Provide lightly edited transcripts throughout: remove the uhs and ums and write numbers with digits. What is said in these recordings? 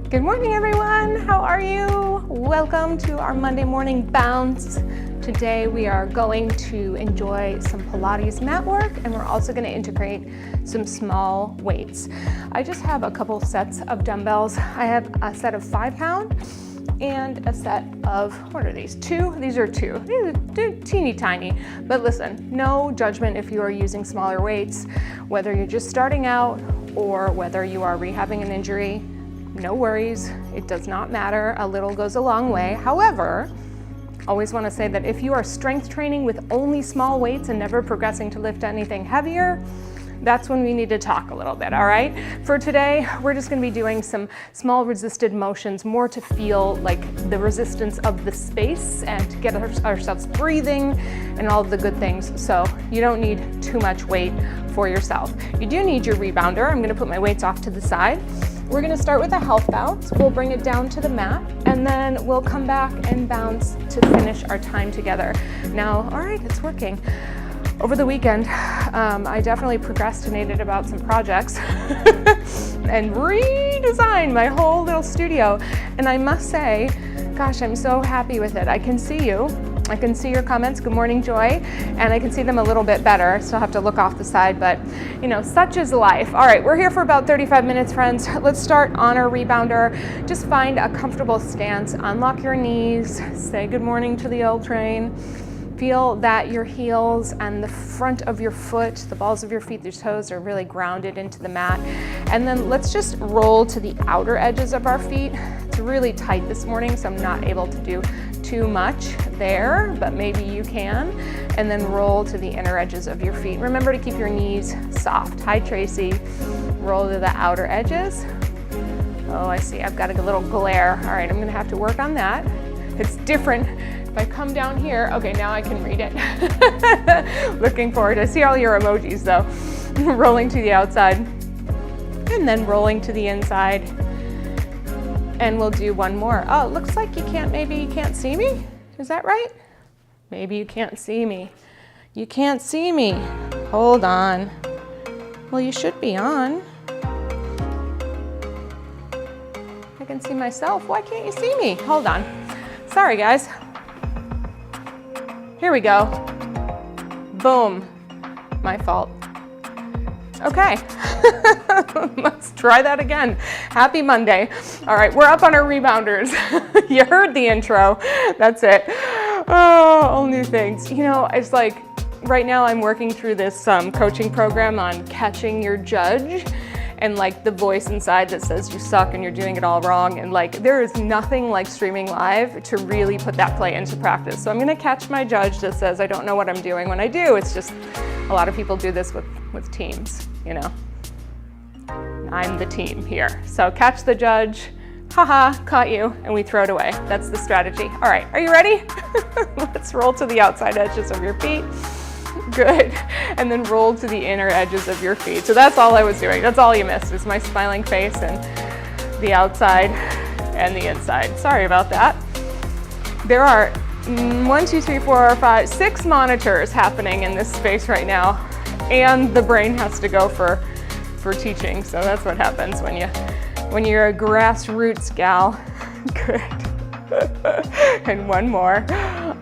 Good morning, everyone. How are you? Welcome to our Monday morning bounce. Today we are going to enjoy some Pilates mat work, and we're also going to integrate some small weights. I just have a couple sets of dumbbells. I have a set of 5-pound and a set of, what are these? Two? These are two. They're teeny tiny. But listen, no judgment if you are using smaller weights, whether you're just starting out or whether you are rehabbing an injury. No worries, it does not matter. A little goes a long way. However, always want to say that if you are strength training with only small weights and never progressing to lift anything heavier, that's when we need to talk a little bit, all right? For today, we're just going to be doing some small resisted motions, more to feel like the resistance of the space and to get ourselves breathing and all of the good things. So you don't need too much weight for yourself. You do need your rebounder. I'm going to put my weights off to the side. We're going to start with a health bounce. We'll bring it down to the mat, and then we'll come back and bounce to finish our time together. Now, all right, it's working. Over the weekend, I definitely procrastinated about some projects and redesigned my whole little studio. And I must say, gosh, I'm so happy with it. I can see you. I can see your comments. Good morning, Joy. And I can see them a little bit better. I still have to look off the side, but you know, such is life. All right, we're here for about 35 minutes, friends. Let's start on our rebounder. Just find a comfortable stance. Unlock your knees. Say good morning to the L train. Feel that your heels and the front of your foot, the balls of your feet, your toes are really grounded into the mat. And then let's just roll to the outer edges of our feet. It's really tight this morning, so I'm not able to do too much there, but maybe you can. And then roll to the inner edges of your feet. Remember to keep your knees soft. Hi, Tracy. Roll to the outer edges. Oh, I see, I've got a little glare. All right, I'm gonna have to work on that. It's different. If I come down here, okay, now I can read it. Looking forward. I see all your emojis though. Rolling to the outside and then rolling to the inside. And we'll do one more. Oh, it looks like maybe you can't see me. Is that right? Maybe you can't see me. You can't see me. Hold on. Well, you should be on. I can see myself. Why can't you see me? Hold on. Sorry, guys. Here we go. Boom. My fault. Okay. Let's try that again. Happy Monday. All right, we're up on our rebounders. You heard the intro. That's it. Oh, all new things. You know, it's like right now I'm working through this coaching program on catching your judge and like the voice inside that says you suck and you're doing it all wrong. And like, there is nothing like streaming live to really put that play into practice. So I'm gonna catch my judge that says I don't know what I'm doing when I do. It's just, a lot of people do this with teams, you know. I'm the team here. So catch the judge, haha, caught you, and we throw it away. That's the strategy. All right, are you ready? Let's roll to the outside edges of your feet. Good. And then roll to the inner edges of your feet. So that's all I was doing. That's all you missed, is my smiling face and the outside and the inside. Sorry about that. There are 6 monitors happening in this space right now, and the brain has to go for teaching. So that's what happens when you're a grassroots gal. Good. And one more.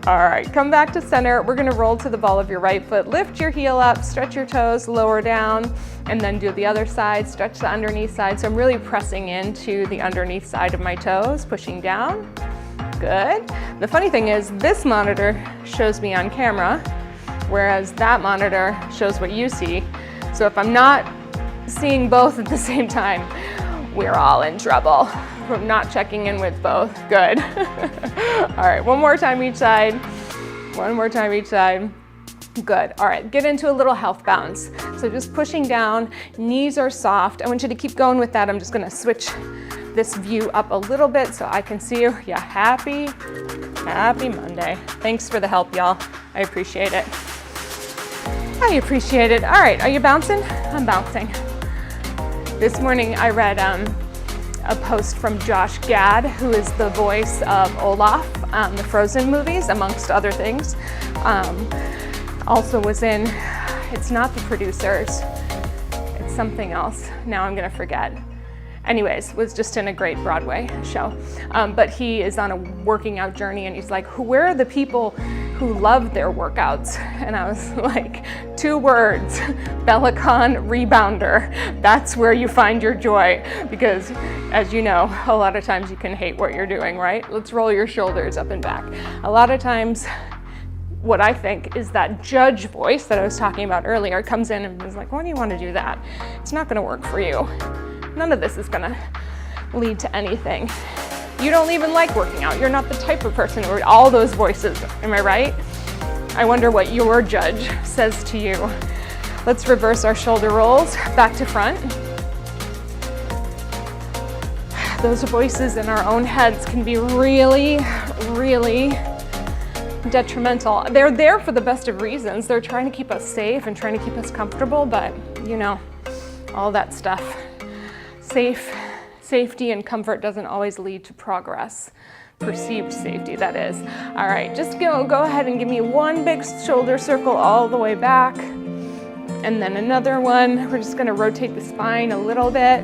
All right, come back to center. We're gonna roll to the ball of your right foot. Lift your heel up, stretch your toes, lower down, and then do the other side. Stretch the underneath side. So I'm really pressing into the underneath side of my toes, pushing down. Good. The funny thing is, this monitor shows me on camera, whereas that monitor shows what you see. So if I'm not seeing both at the same time, we're all in trouble from not checking in with both. Good. All right, one more time each side. One more time each side. Good. All right, get into a little health bounce. So just pushing down, knees are soft. I want you to keep going with that. I'm just gonna switch this view up a little bit so I can see you. Yeah, happy Monday. Thanks for the help, y'all. I appreciate it. I appreciate it. All right, are you bouncing? I'm bouncing. This morning I read a post from Josh Gad, who is the voice of Olaf on the Frozen movies, amongst other things. Also was in, it's not The Producers, it's something else. Now I'm gonna forget. anyways, was just in a great Broadway show. But he is on a working out journey, and he's like, where are the people who love their workouts? And I was like, 2 words, Bellicon Rebounder. That's where you find your joy, because as you know, a lot of times you can hate what you're doing, right? Let's roll your shoulders up and back. A lot of times, what I think is that judge voice that I was talking about earlier comes in and is like, why do you want to do that? It's not going to work for you. None of this is going to lead to anything. You don't even like working out. You're not the type of person who all those voices, am I right? I wonder what your judge says to you. Let's reverse our shoulder rolls back to front. Those voices in our own heads can be really, really detrimental. They're there for the best of reasons. They're trying to keep us safe and trying to keep us comfortable, but you know, all that stuff. Safety and comfort doesn't always lead to progress. Perceived safety, that is. All right, just go ahead and give me one big shoulder circle all the way back. And then another one. We're just gonna rotate the spine a little bit.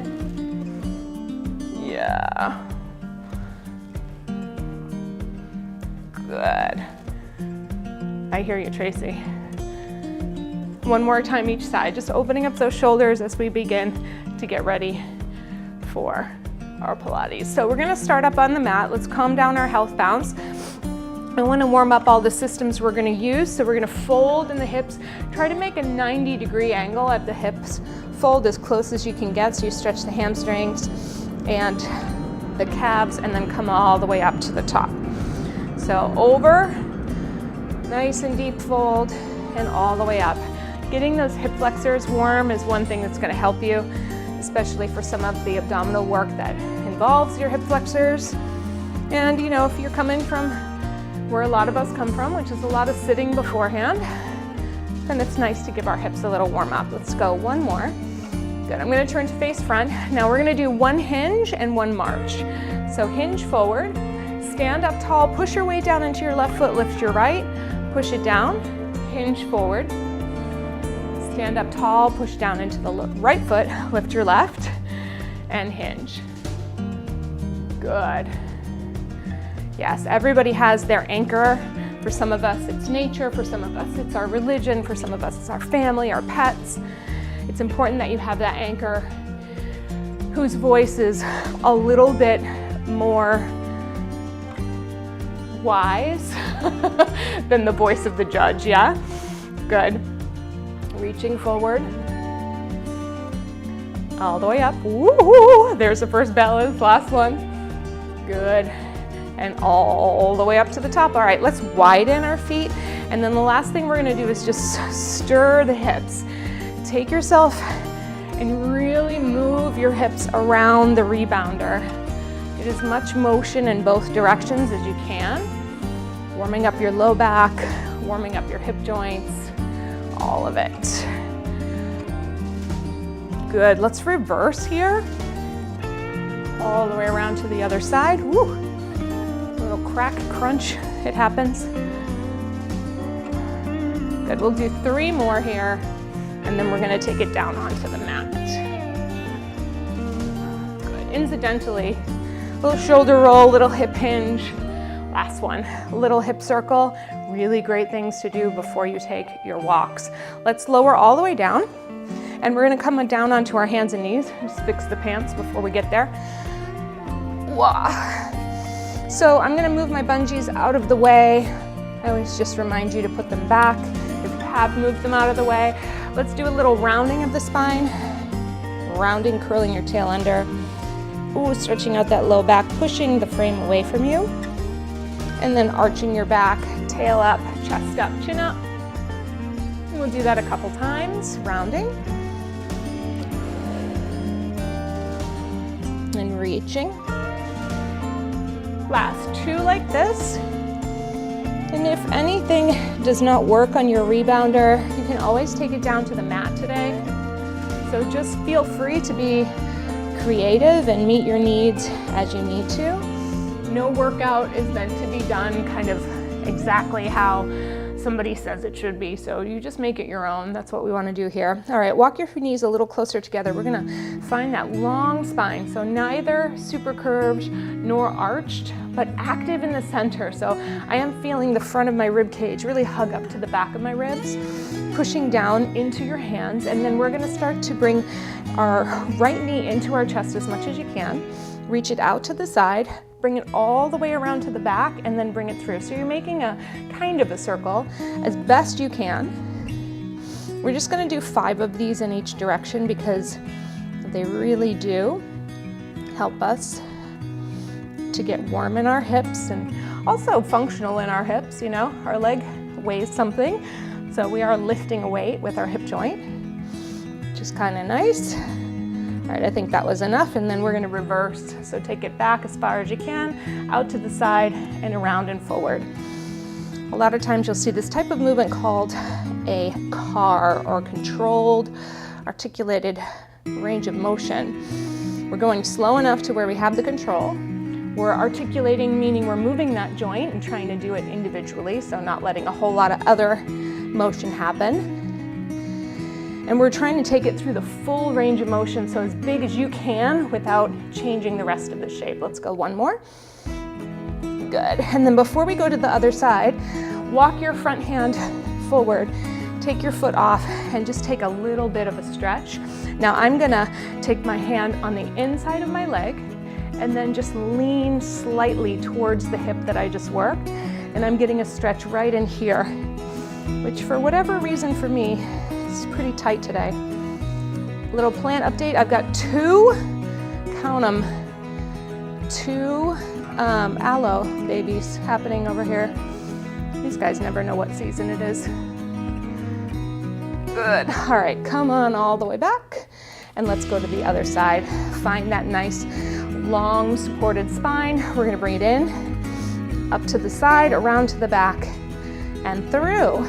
Yeah. Good. I hear you, Tracy. One more time each side, just opening up those shoulders as we begin to get ready for our Pilates. So we're gonna start up on the mat. Let's calm down our health bounce. I wanna warm up all the systems we're gonna use. So we're gonna fold in the hips. Try to make a 90-degree angle at the hips. Fold as close as you can get so you stretch the hamstrings and the calves, and then come all the way up to the top. So over, nice and deep fold, and all the way up. Getting those hip flexors warm is one thing that's gonna help you, especially for some of the abdominal work that involves your hip flexors. And you know, if you're coming from where a lot of us come from, which is a lot of sitting beforehand, then it's nice to give our hips a little warm up. Let's go one more. Good, I'm gonna turn to face front. Now we're gonna do one hinge and one march. So hinge forward, stand up tall, push your weight down into your left foot, lift your right, push it down, hinge forward. Stand up tall, push down into the right foot, lift your left, and hinge. Good. Yes, everybody has their anchor. For some of us, it's nature. For some of us, it's our religion. For some of us, it's our family, our pets. It's important that you have that anchor whose voice is a little bit more wise than the voice of the judge, yeah? Good. Reaching forward, all the way up. Woo! There's the first balance, last one. Good, and all the way up to the top. All right, let's widen our feet, and then the last thing we're gonna do is just stir the hips. Take yourself and really move your hips around the rebounder. Get as much motion in both directions as you can. Warming up your low back, warming up your hip joints, all of it. Good, let's reverse here. All the way around to the other side. Woo! Little crack, crunch, it happens. Good, we'll do 3 more here, and then we're gonna take it down onto the mat. Good, incidentally, little shoulder roll, little hip hinge. Last one, little hip circle. Really great things to do before you take your walks. Let's lower all the way down, and we're gonna come down onto our hands and knees. Just fix the pants before we get there. Wow. So I'm gonna move my bungees out of the way. I always just remind you to put them back if you have moved them out of the way. Let's do a little rounding of the spine. Rounding, curling your tail under. Ooh, stretching out that low back, pushing the frame away from you. And then arching your back, tail up, chest up, chin up. And we'll do that a couple times, rounding. And reaching. Last 2 like this. And if anything does not work on your rebounder, you can always take it down to the mat today. So just feel free to be creative and meet your needs as you need to. No workout is meant to be done kind of exactly how somebody says it should be. So you just make it your own. That's what we want to do here. All right, walk your knees a little closer together. We're going to find that long spine. So neither super curved nor arched, but active in the center. So I am feeling the front of my rib cage really hug up to the back of my ribs, pushing down into your hands. And then we're going to start to bring our right knee into our chest as much as you can. Reach it out to the side, bring it all the way around to the back, and then bring it through. So you're making a kind of a circle as best you can. We're just going to do 5 of these in each direction because they really do help us to get warm in our hips and also functional in our hips. You know, our leg weighs something, so we are lifting a weight with our hip joint, which is kind of nice. All right, I think that was enough, and then we're going to reverse. So take it back as far as you can, out to the side and around and forward. A lot of times you'll see this type of movement called a CAR, or controlled articulated range of motion. We're going slow enough to where we have the control. We're articulating, meaning we're moving that joint and trying to do it individually, so not letting a whole lot of other motion happen. And we're trying to take it through the full range of motion, so as big as you can without changing the rest of the shape. Let's go one more. Good. And then before we go to the other side, walk your front hand forward, take your foot off, and just take a little bit of a stretch. Now I'm gonna take my hand on the inside of my leg and then just lean slightly towards the hip that I just worked. And I'm getting a stretch right in here, which for whatever reason for me, it's pretty tight today. Little plant update. I've got 2, count them, 2 aloe babies happening over here. These guys never know what season it is. Good. All right, come on all the way back. And let's go to the other side. Find that nice, long, supported spine. We're gonna bring it in, up to the side, around to the back, and through.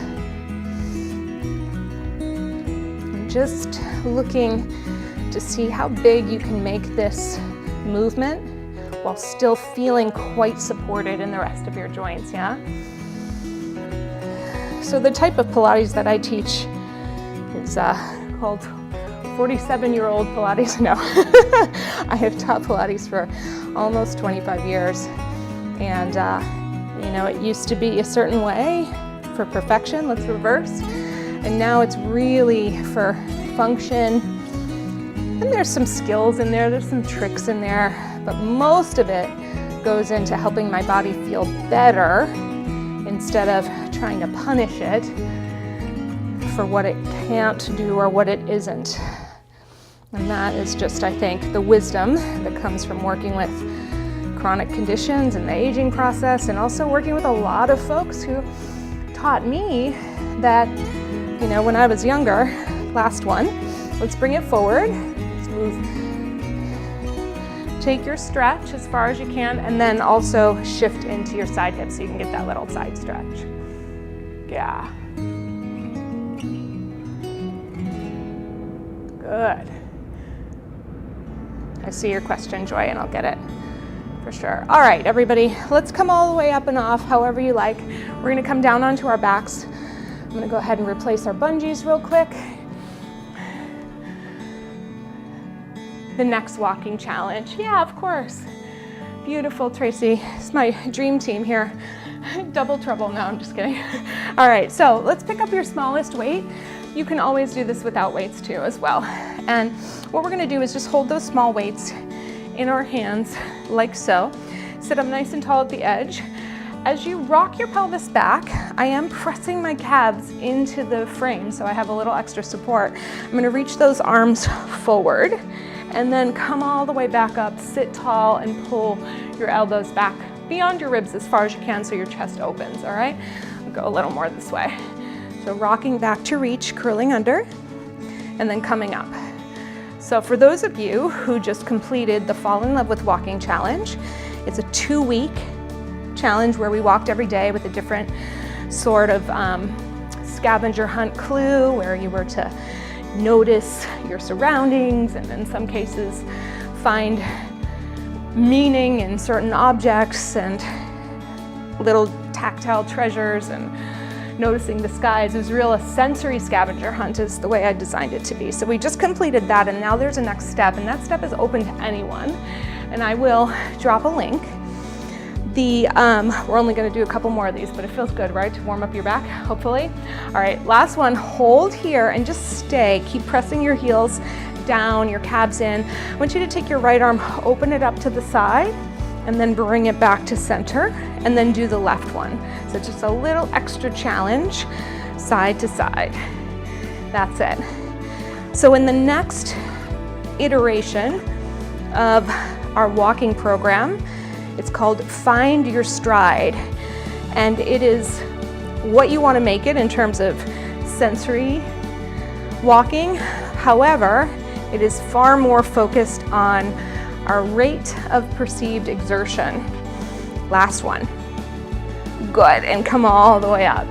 Just looking to see how big you can make this movement while still feeling quite supported in the rest of your joints, yeah? So the type of Pilates that I teach is called 47-year-old Pilates. No, I have taught Pilates for almost 25 years. And, you know, it used to be a certain way for perfection. Let's reverse. And now it's really for function. And there's some skills in there, there's some tricks in there, but most of it goes into helping my body feel better instead of trying to punish it for what it can't do or what it isn't. And that is just, I think, the wisdom that comes from working with chronic conditions and the aging process, and also working with a lot of folks who taught me that, you know, when I was younger, last one, let's bring it forward, let's move, take your stretch as far as you can, and then also shift into your side hip so you can get that little side stretch. Yeah. Good. I see your question, Joy, and I'll get it for sure. All right, everybody, let's come all the way up and off, however you like. We're gonna come down onto our backs. I'm gonna go ahead and replace our bungees real quick. The next walking challenge. Yeah, of course. Beautiful, Tracy. It's my dream team here. Double trouble. No, I'm just kidding. All right, so let's pick up your smallest weight. You can always do this without weights too as well. And what we're gonna do is just hold those small weights in our hands like so. Sit up nice and tall at the edge. As you rock your pelvis back, I am pressing my calves into the frame so I have a little extra support. I'm gonna reach those arms forward and then come all the way back up, sit tall and pull your elbows back beyond your ribs as far as you can so your chest opens, all right? I'll go a little more this way. So rocking back to reach, curling under, and then coming up. So for those of you who just completed the Fall in Love with Walking Challenge, it's a 2-week challenge where we walked every day with a different sort of scavenger hunt clue where you were to notice your surroundings and in some cases find meaning in certain objects and little tactile treasures and noticing the skies. It was real a sensory scavenger hunt is the way I designed it to be. So we just completed that, and now there's a next step, and that step is open to anyone. And I will drop a link. We're only gonna do a couple more of these, but it feels good, right? To warm up your back, hopefully. All right, last one, hold here and just stay. Keep pressing your heels down, your calves in. I want you to take your right arm, open it up to the side, and then bring it back to center, and then do the left one. So just a little extra challenge, side to side. That's it. So in the next iteration of our walking program, it's called Find Your Stride, and it is what you want to make it in terms of sensory walking. However, it is far more focused on our rate of perceived exertion. Last one. Good, and come all the way up.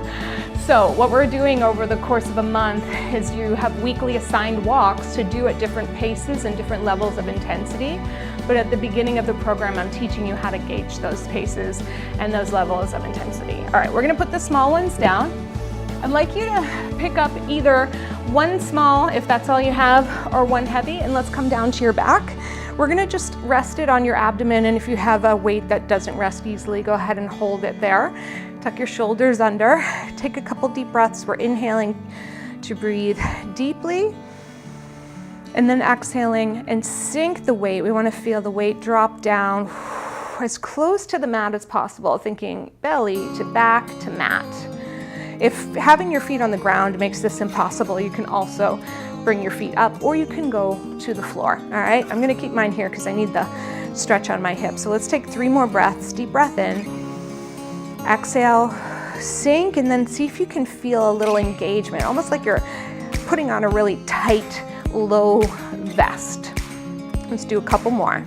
So what we're doing over the course of a month is you have weekly assigned walks to do at different paces and different levels of intensity. But at the beginning of the program, I'm teaching you how to gauge those paces and those levels of intensity. All right, we're gonna put the small ones down. I'd like you to pick up either one small, if that's all you have, or one heavy, and let's come down to your back. We're gonna just rest it on your abdomen, and if you have a weight that doesn't rest easily, go ahead and hold it there. Tuck your shoulders under. Take a couple deep breaths. We're inhaling to breathe deeply, and then exhaling and sink the weight. We wanna feel the weight drop down as close to the mat as possible, thinking belly to back to mat. If having your feet on the ground makes this impossible, you can also bring your feet up, or you can go to the floor, all right? I'm gonna keep mine here because I need the stretch on my hips. So let's take 3 more breaths. Deep breath in, exhale, sink, and then see if you can feel a little engagement, almost like you're putting on a really tight, low vest. Let's do a couple more.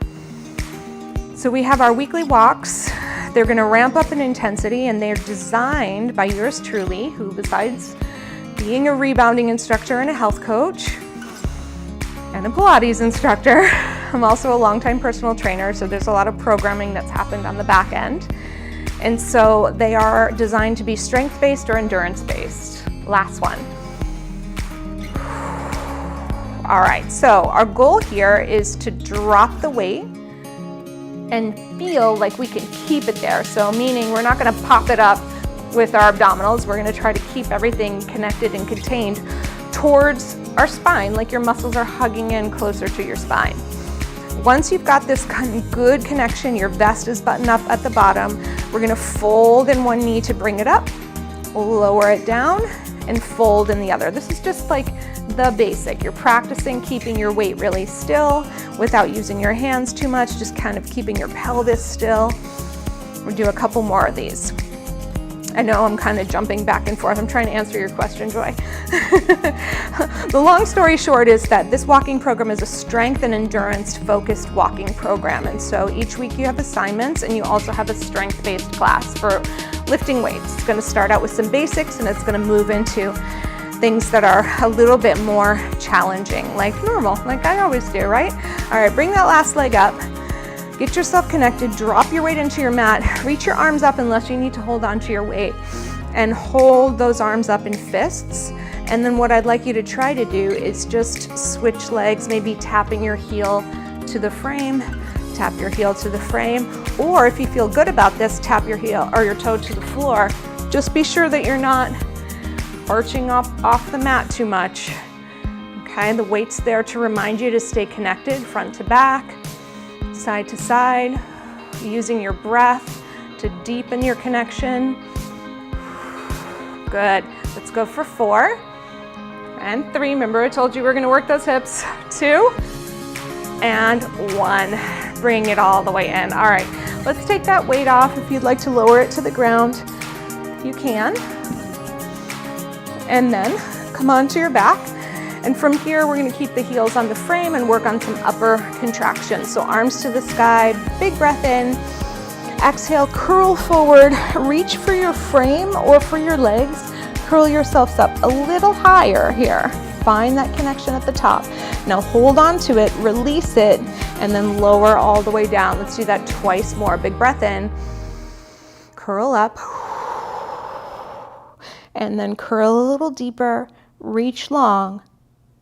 So we have our weekly walks. They're gonna ramp up in intensity, and they're designed by yours truly, who besides being a rebounding instructor and a health coach and a Pilates instructor, I'm also a longtime personal trainer, so there's a lot of programming that's happened on the back end. And so they are designed to be strength-based or endurance-based. Last one. All right, so our goal here is to drop the weight and feel like we can keep it there. So meaning we're not gonna pop it up with our abdominals. We're gonna try to keep everything connected and contained towards our spine, like your muscles are hugging in closer to your spine. Once you've got this kind of good connection, your vest is buttoned up at the bottom, we're gonna fold in one knee to bring it up, lower it down, and fold in the other. This is just like the basic. You're practicing keeping your weight really still without using your hands too much, just kind of keeping your pelvis still. We'll do a couple more of these. I know I'm kind of jumping back and forth. I'm trying to answer your question, Joy. The long story short is that this walking program is a strength and endurance focused walking program. And so each week you have assignments, and you also have a strength-based class for lifting weights. It's going to start out with some basics, and it's going to move into things that are a little bit more challenging, like normal, like I always do, right? All right, bring that last leg up. Get yourself connected, drop your weight into your mat, reach your arms up unless you need to hold on to your weight, and hold those arms up in fists. And then what I'd like you to try to do is just switch legs, maybe tapping your heel to the frame, tap your heel to the frame, or if you feel good about this, tap your heel or your toe to the floor. Just be sure that you're not arching off the mat too much. Okay, the weight's there to remind you to stay connected, front to back, side to side, using your breath to deepen your connection. Good. Let's go for 4 and 3. Remember, I told you we're going to work those hips. 2 and 1. Bring it all the way in. All right, let's take that weight off. If you'd like to lower it to the ground, you can. And then come onto your back. And from here, we're gonna keep the heels on the frame and work on some upper contractions. So arms to the sky, big breath in, exhale, curl forward, reach for your frame or for your legs, curl yourselves up a little higher here. Find that connection at the top. Now hold on to it, release it, and then lower all the way down. Let's do that twice more. Big breath in, curl up, and then curl a little deeper, reach long,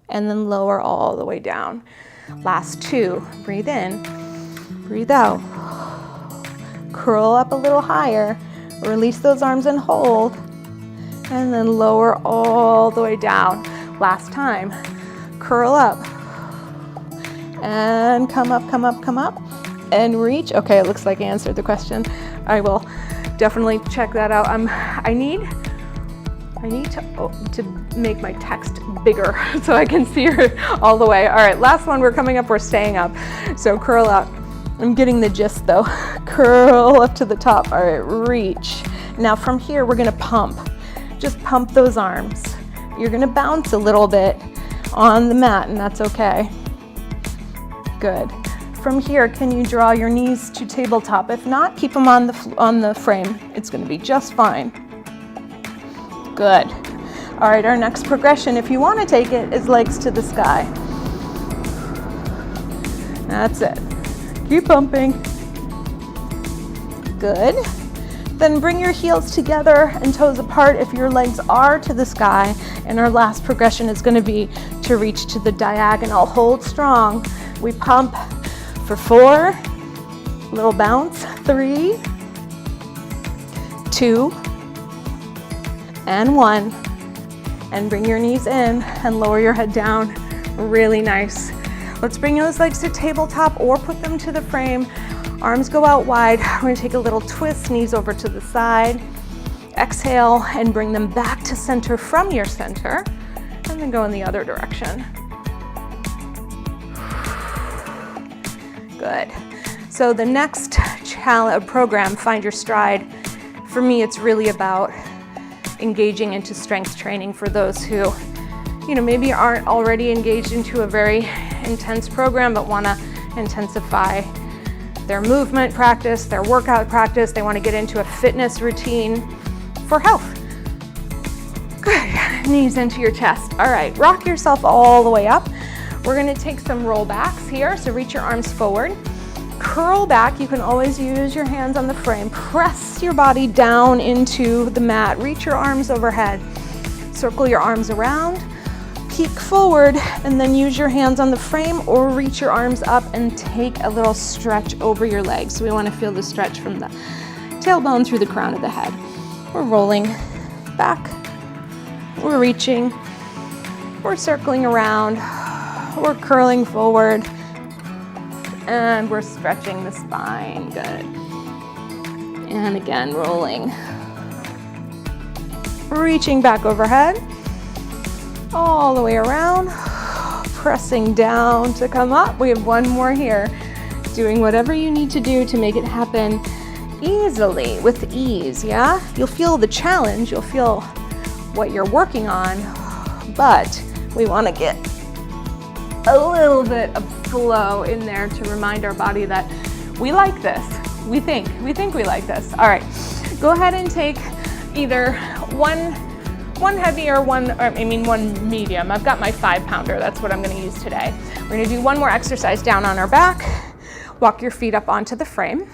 and then lower all the way down. Last 2, breathe in, breathe out. Curl up a little higher, release those arms and hold, and then lower all the way down. Last time, curl up, and come up, come up, come up, and reach. Okay, it looks like I answered the question. I will definitely check that out. I need to make my text bigger so I can see her all the way. All right, last one, we're coming up, we're staying up. So curl up. I'm getting the gist though. Curl up to the top. All right, reach. Now from here, we're gonna pump. Just pump those arms. You're gonna bounce a little bit on the mat, and that's okay. Good. From here, can you draw your knees to tabletop? If not, keep them on the frame. It's gonna be just fine. Good. All right, our next progression, if you wanna take it, is legs to the sky. That's it. Keep pumping. Good. Then bring your heels together and toes apart if your legs are to the sky. And our last progression is going to be to reach to the diagonal. Hold strong. We pump for 4, little bounce, 3, 2, and 1. And bring your knees in and lower your head down. Really nice. Let's bring those legs to tabletop or put them to the frame. Arms go out wide. We're gonna take a little twist, knees over to the side. Exhale and bring them back to center from your center, and then go in the other direction. Good. So the next program, Find Your Stride, for me it's really about engaging into strength training for those who, maybe aren't already engaged into a very intense program but want to intensify their movement practice, their workout practice. They want to get into a fitness routine for health. Good. Knees into your chest. All right, rock yourself all the way up. We're going to take some roll backs here. So reach your arms forward. Curl back. You can always use your hands on the frame. Press your body down into the mat. Reach your arms overhead. Circle your arms around. Peek forward, and then use your hands on the frame or reach your arms up and take a little stretch over your legs. So we want to feel the stretch from the tailbone through the crown of the head. We're rolling back, we're reaching, we're circling around, we're curling forward, and we're stretching the spine. Good. And again, rolling. Reaching back overhead. All the way around, pressing down to come up. We have one more here. Doing whatever you need to do to make it happen easily, with ease, yeah? You'll feel the challenge, you'll feel what you're working on, but we want to get a little bit of flow in there to remind our body that we like this. We think we like this. All right, go ahead and take either one heavy or one medium. I've got my 5-pounder. That's what I'm going to use today. We're going to do one more exercise down on our back. Walk your feet up onto the frame.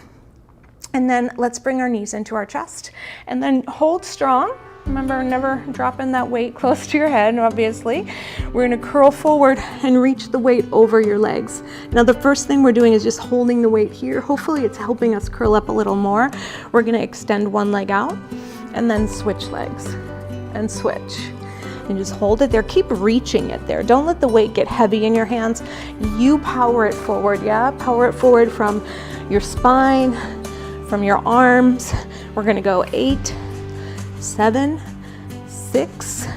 And then let's bring our knees into our chest. And then hold strong. Remember, never dropping that weight close to your head, obviously. We're going to curl forward and reach the weight over your legs. Now, the first thing we're doing is just holding the weight here. Hopefully, it's helping us curl up a little more. We're going to extend one leg out and then switch legs. And switch, and just hold it there. Keep reaching it there. Don't let the weight get heavy in your hands. You power it forward, yeah? Power it forward from your spine, from your arms. We're gonna go 8, 7, 6,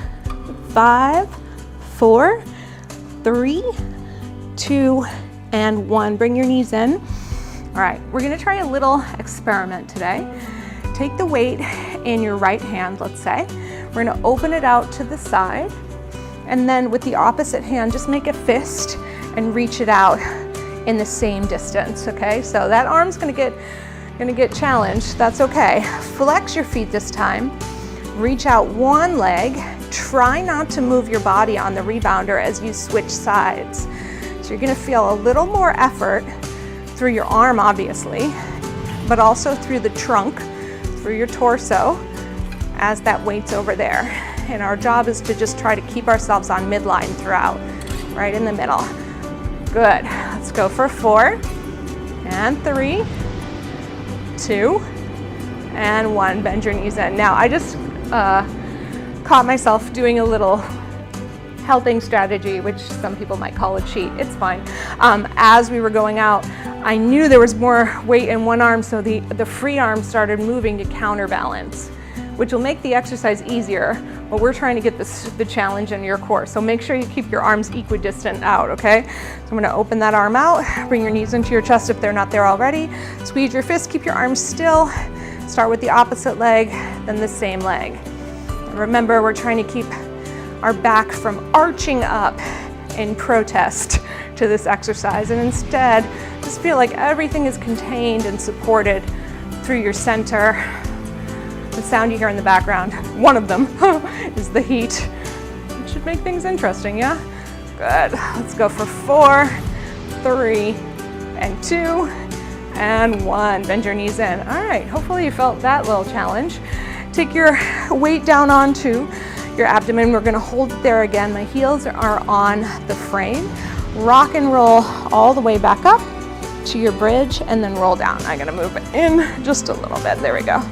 5, 4, 3, 2, and 1. Bring your knees in. All right, we're gonna try a little experiment today. Take the weight in your right hand, let's say. We're gonna open it out to the side, and then with the opposite hand, just make a fist and reach it out in the same distance, okay? So that arm's gonna get challenged, that's okay. Flex your feet this time. Reach out one leg. Try not to move your body on the rebounder as you switch sides. So you're gonna feel a little more effort through your arm, obviously, but also through the trunk, through your torso, as that weight's over there. And our job is to just try to keep ourselves on midline throughout, right in the middle. Good. Let's go for 4 and 3, 2 and 1. Bend your knees in. Now I just caught myself doing a little helping strategy, which some people might call a cheat. It's fine. As we were going out, I knew there was more weight in one arm, so the free arm started moving to counterbalance, which will make the exercise easier, but we're trying to get the challenge in your core. So make sure you keep your arms equidistant out, okay? So I'm gonna open that arm out, bring your knees into your chest if they're not there already, squeeze your fists, keep your arms still, start with the opposite leg, then the same leg. And remember, we're trying to keep our back from arching up in protest to this exercise, and instead, just feel like everything is contained and supported through your center. The sound you hear in the background, one of them, is the heat. It should make things interesting, yeah? Good. Let's go for 4, 3, and 2, and 1. Bend your knees in. All right, hopefully you felt that little challenge. Take your weight down onto your abdomen. We're gonna hold it there again. My heels are on the frame. Rock and roll all the way back up to your bridge and then roll down. I'm gonna move it in just a little bit. There we go.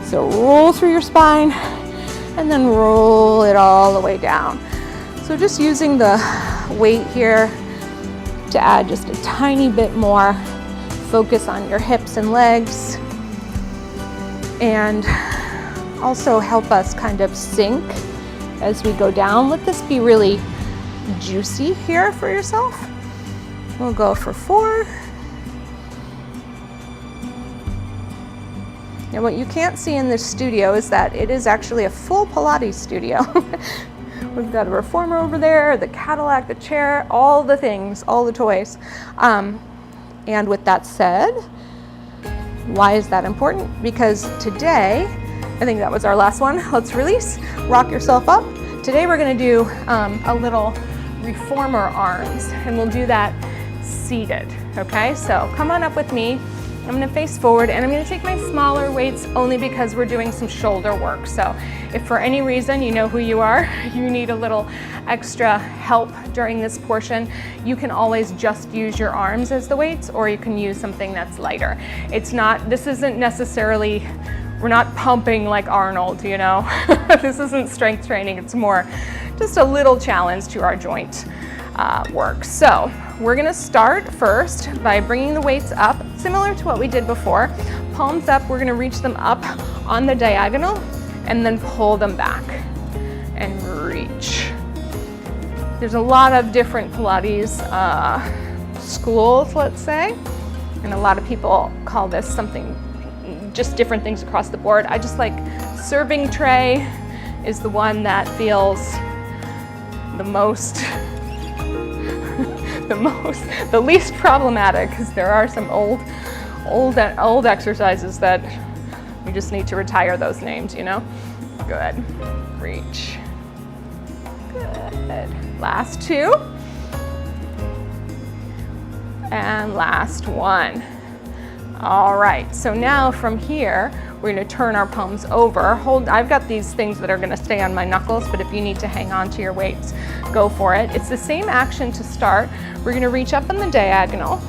So roll through your spine and then roll it all the way down. So just using the weight here to add just a tiny bit more focus on your hips and legs, and also help us kind of sink as we go down. Let this be really juicy here for yourself. We'll go for 4. Now what you can't see in this studio is that it is actually a full Pilates studio. We've got a reformer over there, the Cadillac, the chair, all the things, all the toys. And with that said, why is that important? Because today, I think that was our last one. Let's release, rock yourself up. Today we're gonna do a little reformer arms, and we'll do that seated, okay? So come on up with me. I'm gonna face forward, and I'm gonna take my smaller weights only because we're doing some shoulder work. So if for any reason, you know who you are, you need a little extra help during this portion, you can always just use your arms as the weights, or you can use something that's lighter. This isn't necessarily, we're not pumping like Arnold, you know? This isn't strength training, it's more just a little challenge to our joint work. So we're gonna start first by bringing the weights up, similar to what we did before. Palms up, we're gonna reach them up on the diagonal and then pull them back and reach. There's a lot of different Pilates schools, let's say, and a lot of people call this something, just different things across the board. I just like serving tray is the one that feels the most the least problematic, because there are some old exercises that we just need to retire those names, you know? Good. Reach. Good. Last 2. And last 1. All right, so now from here, we're gonna turn our palms over. I've got these things that are gonna stay on my knuckles, but if you need to hang on to your weights, go for it. It's the same action to start. We're gonna reach up on the diagonal,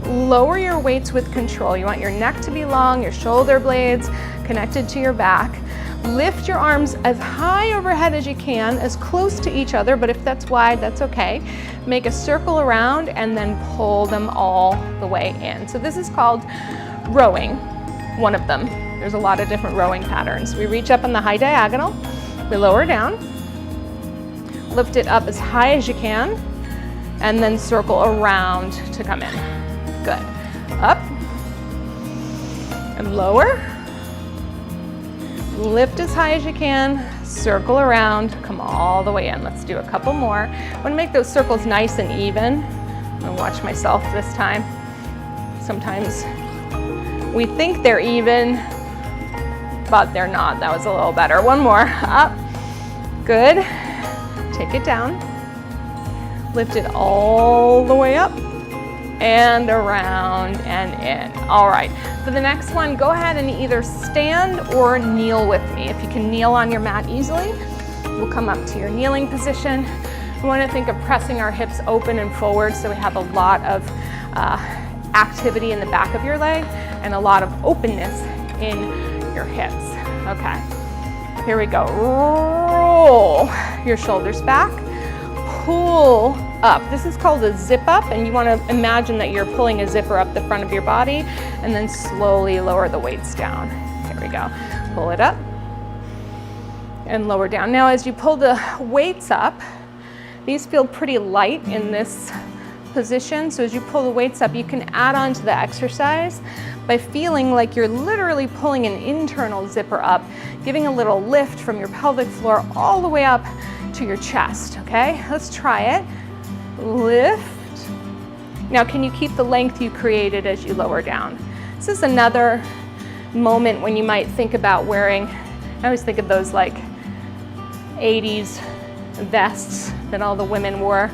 lower your weights with control. You want your neck to be long, your shoulder blades connected to your back. Lift your arms as high overhead as you can, as close to each other, but if that's wide, that's okay. Make a circle around and then pull them all the way in. So this is called rowing, one of them. There's a lot of different rowing patterns. We reach up on the high diagonal, we lower down, lift it up as high as you can, and then circle around to come in. Good. Up and lower. Lift as high as you can, circle around, come all the way in. Let's do a couple more. I want to make those circles nice and even. I'm going to watch myself this time. Sometimes we think they're even, but they're not. That was a little better. One more. Up. Good. Take it down. Lift it all the way up. and around and in. All right, for the next one, go ahead and either stand or kneel with me. If you can kneel on your mat easily, we'll come up to your kneeling position. We want to think of pressing our hips open and forward so we have a lot of activity in the back of your leg and a lot of openness in your hips. Okay, here we go. Roll your shoulders back, pull up. This is called a zip up, and you want to imagine that you're pulling a zipper up the front of your body and then slowly lower the weights down. Here we go. Pull it up and lower down. Now as you pull the weights up, these feel pretty light in this position, so as you pull the weights up, you can add on to the exercise by feeling like you're literally pulling an internal zipper up, giving a little lift from your pelvic floor all the way up to your chest, okay? Let's try it. Lift. Now, can you keep the length you created as you lower down? This is another moment when you might think about wearing, I always think of those like 80s vests that all the women wore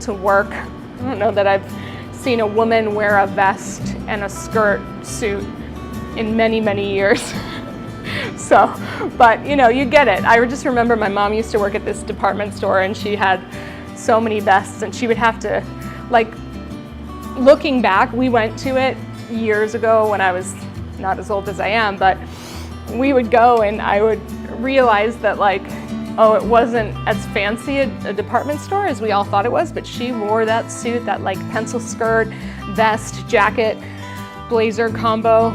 to work. I don't know that I've seen a woman wear a vest and a skirt suit in many, many years. So, but you know, you get it. I just remember my mom used to work at this department store and she had so many vests and she would have to, like, looking back, we went to it years ago when I was not as old as I am, but we would go and I would realize that, like, oh, it wasn't as fancy a department store as we all thought it was, but she wore that suit, that like pencil skirt, vest, jacket, blazer combo.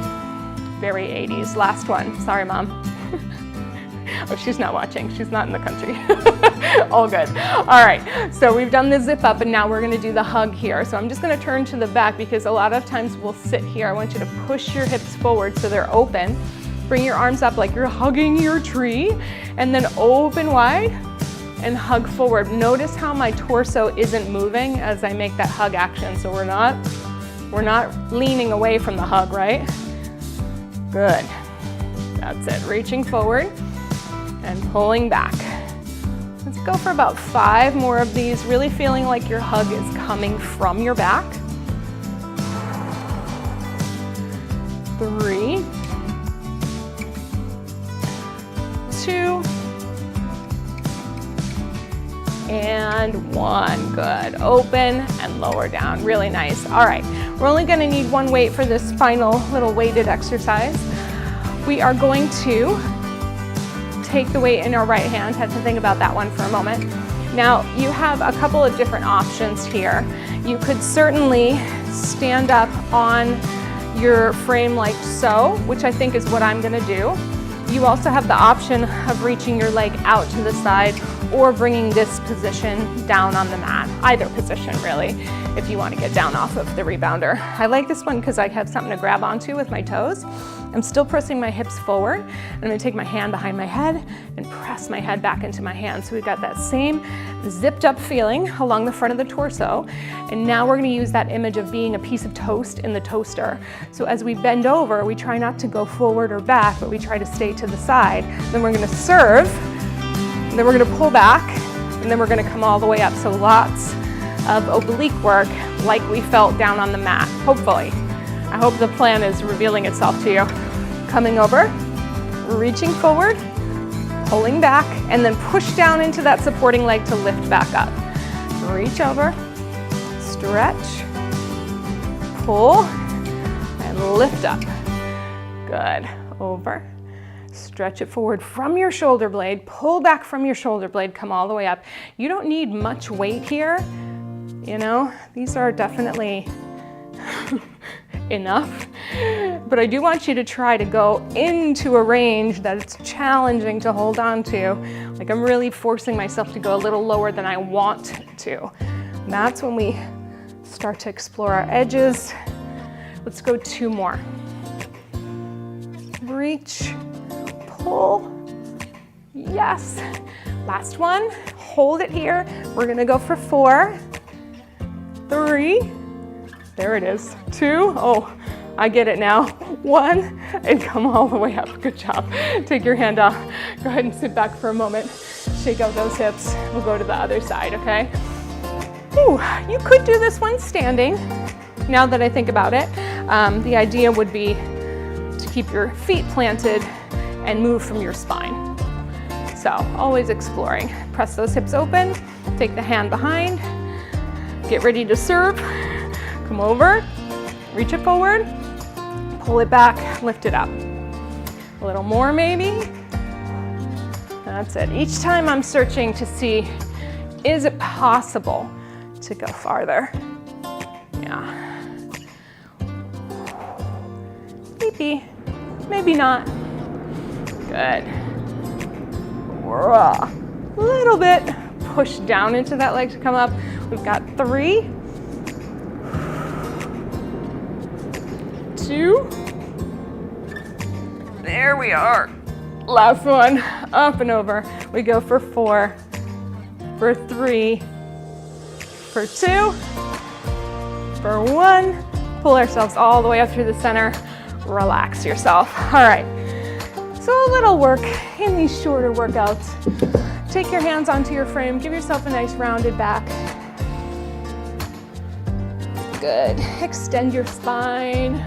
Very 80s. Last one. Sorry, Mom. Oh, she's not watching. She's not in the country. All good. All right. So we've done the zip up and now we're going to do the hug here. So I'm just going to turn to the back because a lot of times we'll sit here. I want you to push your hips forward so they're open. Bring your arms up like you're hugging your tree and then open wide and hug forward. Notice how my torso isn't moving as I make that hug action. So we're not leaning away from the hug, right? Good. That's it. Reaching forward and pulling back. Let's go for about 5 more of these, really feeling like your hug is coming from your back. 3, 2, and 1. Good. Open and lower down. Really nice. All right. We're only going to need one weight for this final little weighted exercise. We are going to take the weight in our right hand. Had to think about that one for a moment. Now, you have a couple of different options here. You could certainly stand up on your frame like so, which I think is what I'm going to do. You also have the option of reaching your leg out to the side or bringing this position down on the mat. Either position, really, if you want to get down off of the rebounder. I like this one because I have something to grab onto with my toes. I'm still pressing my hips forward. I'm going to take my hand behind my head and press my head back into my hand. So we've got that same zipped up feeling along the front of the torso. And now we're going to use that image of being a piece of toast in the toaster. So as we bend over, we try not to go forward or back, but we try to stay to the side. Then we're going to serve, and then we're going to pull back, and then we're going to come all the way up. So lots of oblique work like we felt down on the mat, hopefully. I hope the plan is revealing itself to you. Coming over, reaching forward, pulling back, and then push down into that supporting leg to lift back up. Reach over, stretch, pull, and lift up. Good. Over. Stretch it forward from your shoulder blade, pull back from your shoulder blade, come all the way up. You don't need much weight here. You know, these are definitely enough, but I do want you to try to go into a range that it's challenging to hold on to. Like I'm really forcing myself to go a little lower than I want to. And that's when we start to explore our edges. Let's go 2 more. Reach, pull, yes. Last one, hold it here. We're gonna go for 4, 3, there it is, 2, oh, I get it now, 1, and come all the way up. Good job. Take your hand off. Go ahead and sit back for a moment. Shake out those hips. We'll go to the other side, okay? Whew. You could do this one standing. now that I think about it, the idea would be to keep your feet planted and move from your spine. So always exploring. Press those hips open, take the hand behind, get ready to serve. Come over, reach it forward, pull it back, lift it up. A little more maybe. That's it. Each time I'm searching to see, is it possible to go farther? Yeah. Maybe, maybe not. Good. A little bit. Push down into that leg to come up. We've got 3, 2. There we are. Last one. Up and over. We go for 4, for 3, for 2, for 1. Pull ourselves all the way up through the center. Relax yourself. All right. So a little work in these shorter workouts. Take your hands onto your frame. Give yourself a nice rounded back. Good. Extend your spine.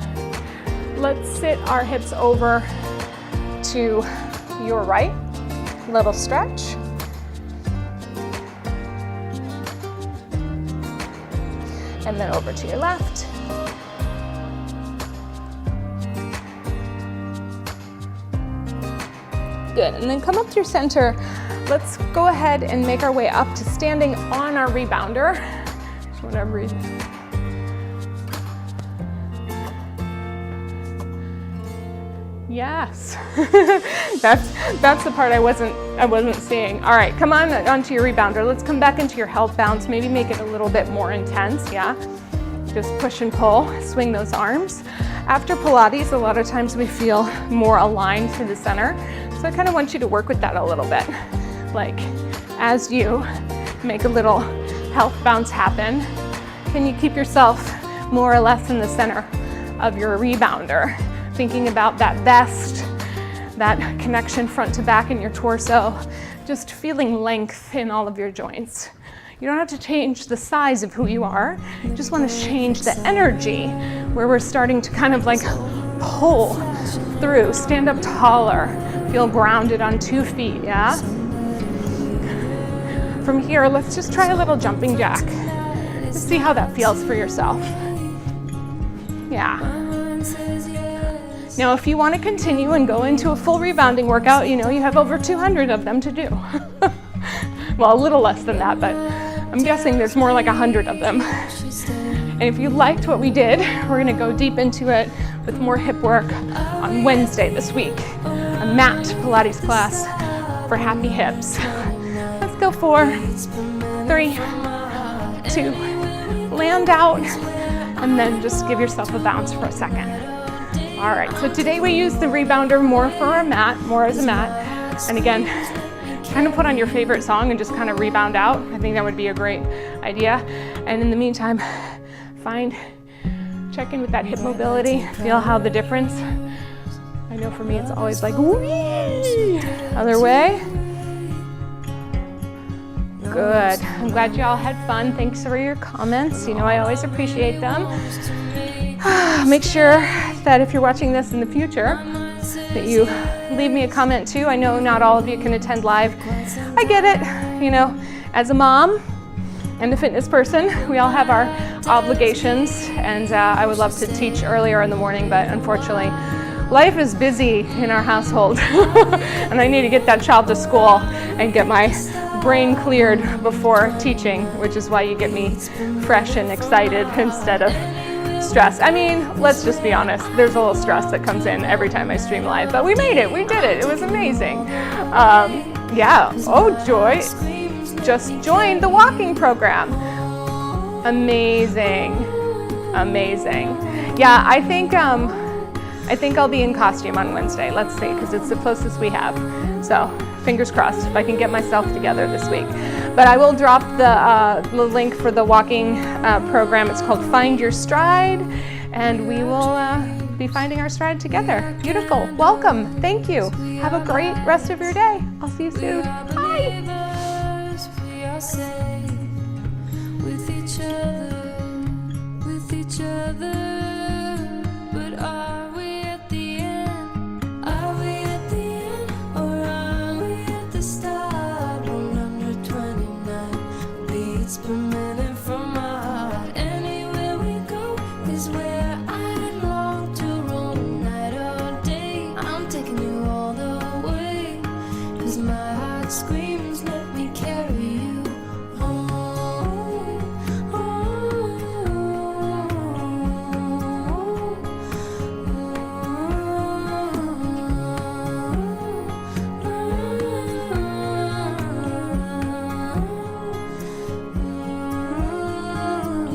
Let's sit our hips over to your right. Little stretch. And then over to your left. Good, and then come up to your center. Let's go ahead and make our way up to standing on our rebounder. Just want to breathe. Yes, that's the part I wasn't seeing. All right, come on onto your rebounder. Let's come back into your health bounce. Maybe make it a little bit more intense. Yeah, just push and pull. Swing those arms. After Pilates, a lot of times we feel more aligned to the center. So I kind of want you to work with that a little bit. Like as you make a little health bounce happen, can you keep yourself more or less in the center of your rebounder? Thinking about that vest, that connection front to back in your torso, just feeling length in all of your joints. You don't have to change the size of who you are. You just want to change the energy where we're starting to kind of like pull through, stand up taller, feel grounded on 2 feet, yeah? From here, let's just try a little jumping jack. Just see how that feels for yourself. Yeah. Now, if you want to continue and go into a full rebounding workout, you know, you have over 200 of them to do. Well, a little less than that, but I'm guessing there's more like 100 of them. And if you liked what we did, we're going to go deep into it with more hip work on Wednesday this week. A mat Pilates class for happy hips. Let's go 4, 3, 2, land out, and then just give yourself a bounce for a second. All right, so today we use the rebounder more for a mat, more as a mat. And again, kind of put on your favorite song and just kind of rebound out. I think that would be a great idea. And in the meantime, check in with that hip mobility, feel how the difference. I know for me it's always like, whee! Other way. Good. I'm glad you all had fun. Thanks for your comments. You know, I always appreciate them. Make sure that if you're watching this in the future, that you leave me a comment too. I know not all of you can attend live. I get it. You know, as a mom and a fitness person, we all have our obligations, and I would love to teach earlier in the morning, but unfortunately, life is busy in our household, and I need to get that child to school and get my brain cleared before teaching, which is why you get me fresh and excited instead of stress. I mean, let's just be honest, there's a little stress that comes in every time I stream live, but we made it, we did it, it was amazing. Yeah, oh Joy, just joined the walking program. Amazing, amazing. Yeah, I think I'll be in costume on Wednesday, let's see, because it's the closest we have. So, fingers crossed if I can get myself together this week. But I will drop the link for the walking program. It's called Find Your Stride, and we will be finding our stride together. Beautiful. Welcome. Thank you. Have a great rest of your day. I'll see you soon. Bye. each other.